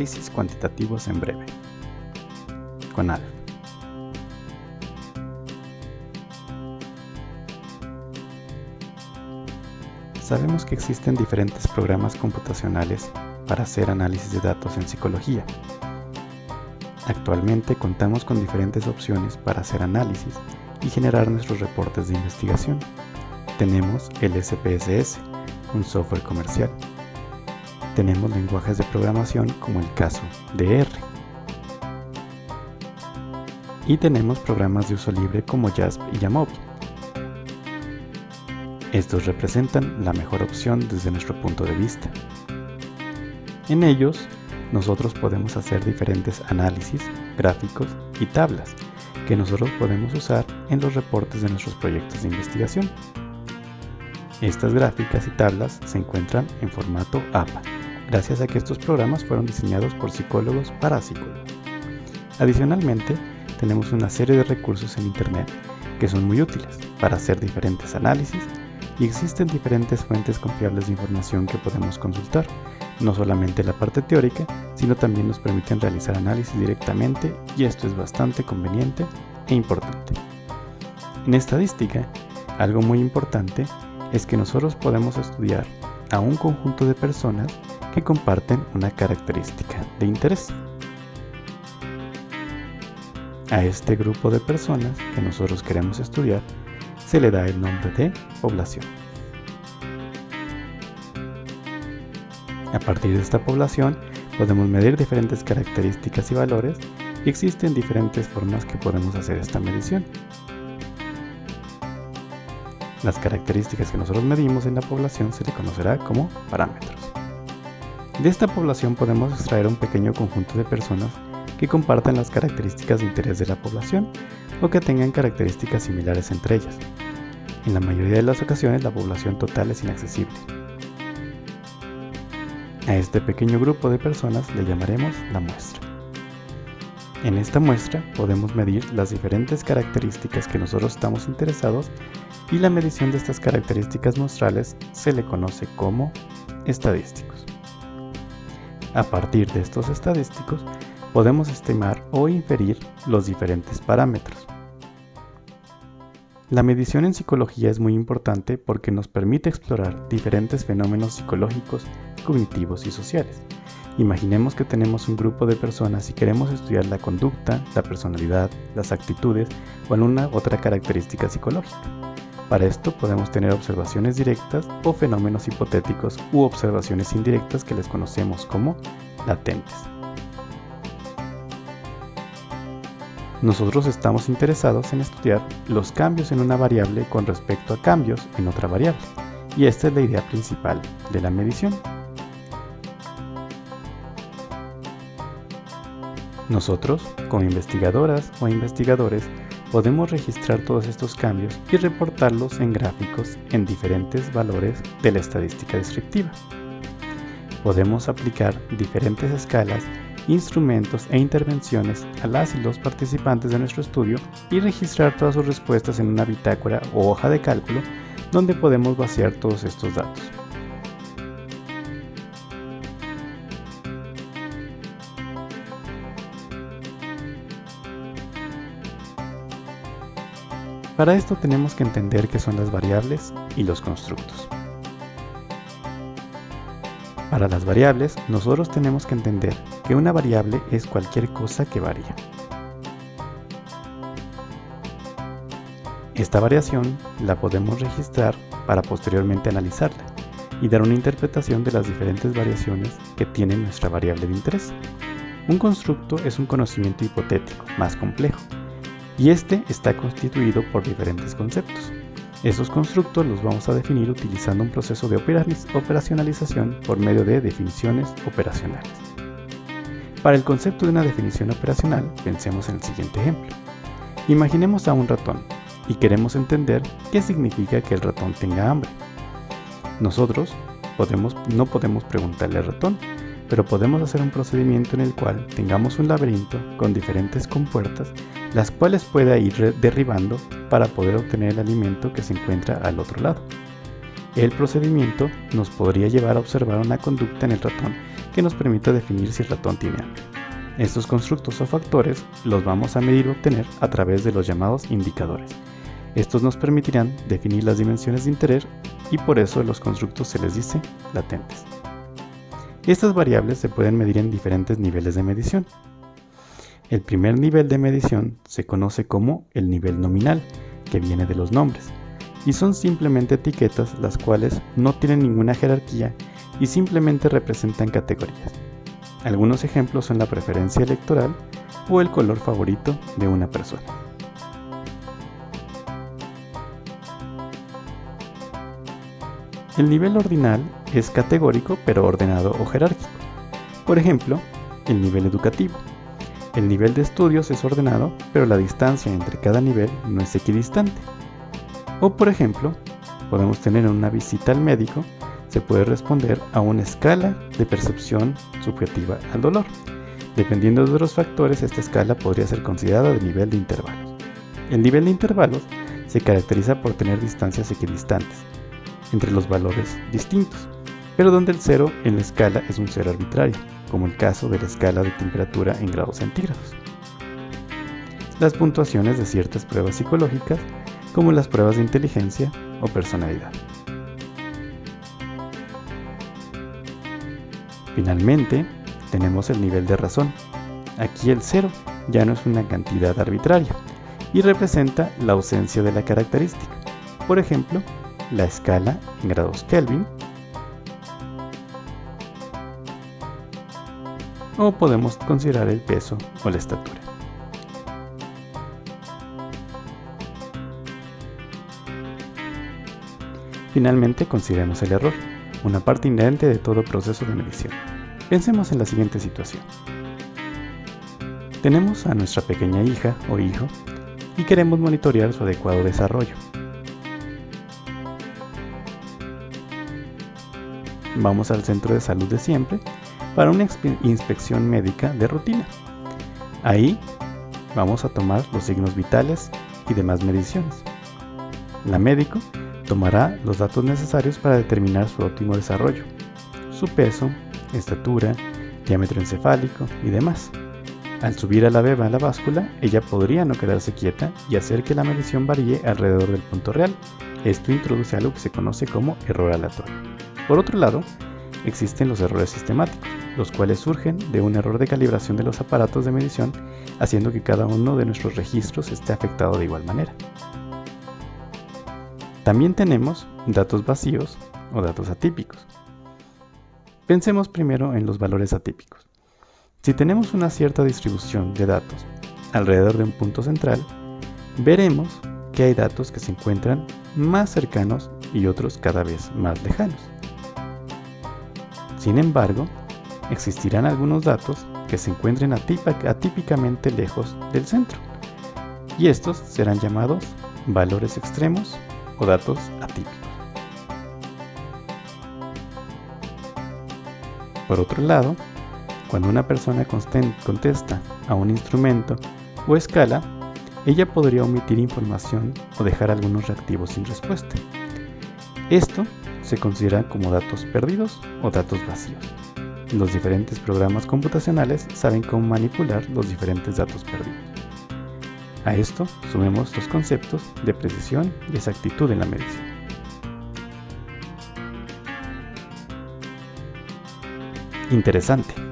Análisis cuantitativos en breve. Con Alf. Sabemos que existen diferentes programas computacionales para hacer análisis de datos en psicología. Actualmente contamos con diferentes opciones para hacer análisis y generar nuestros reportes de investigación. Tenemos el SPSS, un software comercial. Tenemos lenguajes de programación como el caso de R. Y tenemos programas de uso libre como JASP y YAML. Estos representan la mejor opción desde nuestro punto de vista. En ellos, nosotros podemos hacer diferentes análisis, gráficos y tablas que nosotros podemos usar en los reportes de nuestros proyectos de investigación. Estas gráficas y tablas se encuentran en formato APA, gracias a que estos programas fueron diseñados por psicólogos para psicólogos. Adicionalmente, tenemos una serie de recursos en Internet que son muy útiles para hacer diferentes análisis y existen diferentes fuentes confiables de información que podemos consultar. No solamente la parte teórica, sino también nos permiten realizar análisis directamente y esto es bastante conveniente e importante. En estadística, algo muy importante es que nosotros podemos estudiar a un conjunto de personas que comparten una característica de interés. A este grupo de personas que nosotros queremos estudiar se le da el nombre de población. A partir de esta población podemos medir diferentes características y valores y existen diferentes formas que podemos hacer esta medición. Las características que nosotros medimos en la población se le conocerá como parámetros. De esta población podemos extraer un pequeño conjunto de personas que compartan las características de interés de la población o que tengan características similares entre ellas. En la mayoría de las ocasiones la población total es inaccesible. A este pequeño grupo de personas le llamaremos la muestra. En esta muestra podemos medir las diferentes características que nosotros estamos interesados y la medición de estas características muestrales se le conoce como estadísticos. A partir de estos estadísticos podemos estimar o inferir los diferentes parámetros. La medición en psicología es muy importante porque nos permite explorar diferentes fenómenos psicológicos, cognitivos y sociales. Imaginemos que tenemos un grupo de personas y queremos estudiar la conducta, la personalidad, las actitudes o alguna otra característica psicológica. Para esto podemos tener observaciones directas o fenómenos hipotéticos u observaciones indirectas que les conocemos como latentes. Nosotros estamos interesados en estudiar los cambios en una variable con respecto a cambios en otra variable, y esta es la idea principal de la medición. Nosotros, como investigadoras o investigadores, podemos registrar todos estos cambios y reportarlos en gráficos en diferentes valores de la estadística descriptiva. Podemos aplicar diferentes escalas, instrumentos e intervenciones a las y los participantes de nuestro estudio y registrar todas sus respuestas en una bitácora o hoja de cálculo donde podemos vaciar todos estos datos. Para esto tenemos que entender qué son las variables y los constructos. Para las variables, nosotros tenemos que entender que una variable es cualquier cosa que varía. Esta variación la podemos registrar para posteriormente analizarla y dar una interpretación de las diferentes variaciones que tiene nuestra variable de interés. Un constructo es un conocimiento hipotético más complejo y este está constituido por diferentes conceptos. Esos constructos los vamos a definir utilizando un proceso de operacionalización por medio de definiciones operacionales. Para el concepto de una definición operacional, pensemos en el siguiente ejemplo. Imaginemos a un ratón y queremos entender qué significa que el ratón tenga hambre. Nosotros no podemos preguntarle al ratón, pero podemos hacer un procedimiento en el cual tengamos un laberinto con diferentes compuertas, las cuales pueda ir derribando para poder obtener el alimento que se encuentra al otro lado. El procedimiento nos podría llevar a observar una conducta en el ratón que nos permita definir si el ratón tiene hambre. Estos constructos o factores los vamos a medir o obtener a través de los llamados indicadores. Estos nos permitirán definir las dimensiones de interés y por eso a los constructos se les dice latentes. Estas variables se pueden medir en diferentes niveles de medición. El primer nivel de medición se conoce como el nivel nominal, que viene de los nombres, y son simplemente etiquetas las cuales no tienen ninguna jerarquía y simplemente representan categorías. Algunos ejemplos son la preferencia electoral o el color favorito de una persona. El nivel ordinal es categórico pero ordenado o jerárquico. Por ejemplo, el nivel educativo. El nivel de estudios es ordenado, pero la distancia entre cada nivel no es equidistante. O por ejemplo, podemos tener en una visita al médico, se puede responder a una escala de percepción subjetiva al dolor. Dependiendo de los factores, esta escala podría ser considerada de nivel de intervalos. El nivel de intervalos se caracteriza por tener distancias equidistantes entre los valores distintos, pero donde el cero en la escala es un cero arbitrario, como el caso de la escala de temperatura en grados centígrados. Las puntuaciones de ciertas pruebas psicológicas, como las pruebas de inteligencia o personalidad. Finalmente, tenemos el nivel de razón. Aquí el cero ya no es una cantidad arbitraria y representa la ausencia de la característica. Por ejemplo, la escala en grados Kelvin, o podemos considerar el peso o la estatura. Finalmente, consideremos el error, una parte inherente de todo proceso de medición. Pensemos en la siguiente situación. Tenemos a nuestra pequeña hija o hijo y queremos monitorear su adecuado desarrollo. Vamos al centro de salud de siempre para una inspección médica de rutina. Ahí vamos a tomar los signos vitales y demás mediciones. La médico tomará los datos necesarios para determinar su óptimo desarrollo, su peso, estatura, diámetro encefálico y demás. Al subir a la beba a la báscula, ella podría no quedarse quieta y hacer que la medición varíe alrededor del punto real. Esto introduce algo que se conoce como error aleatorio. Por otro lado, existen los errores sistemáticos, los cuales surgen de un error de calibración de los aparatos de medición, haciendo que cada uno de nuestros registros esté afectado de igual manera. También tenemos datos vacíos o datos atípicos. Pensemos primero en los valores atípicos. Si tenemos una cierta distribución de datos alrededor de un punto central, veremos que hay datos que se encuentran más cercanos y otros cada vez más lejanos. Sin embargo, existirán algunos datos que se encuentren atípicamente lejos del centro, y estos serán llamados valores extremos o datos atípicos. Por otro lado, cuando una persona contesta a un instrumento o escala, ella podría omitir información o dejar algunos reactivos sin respuesta. Esto se considera como datos perdidos o datos vacíos. Los diferentes programas computacionales saben cómo manipular los diferentes datos perdidos. A esto sumemos los conceptos de precisión y exactitud en la medición. Interesante.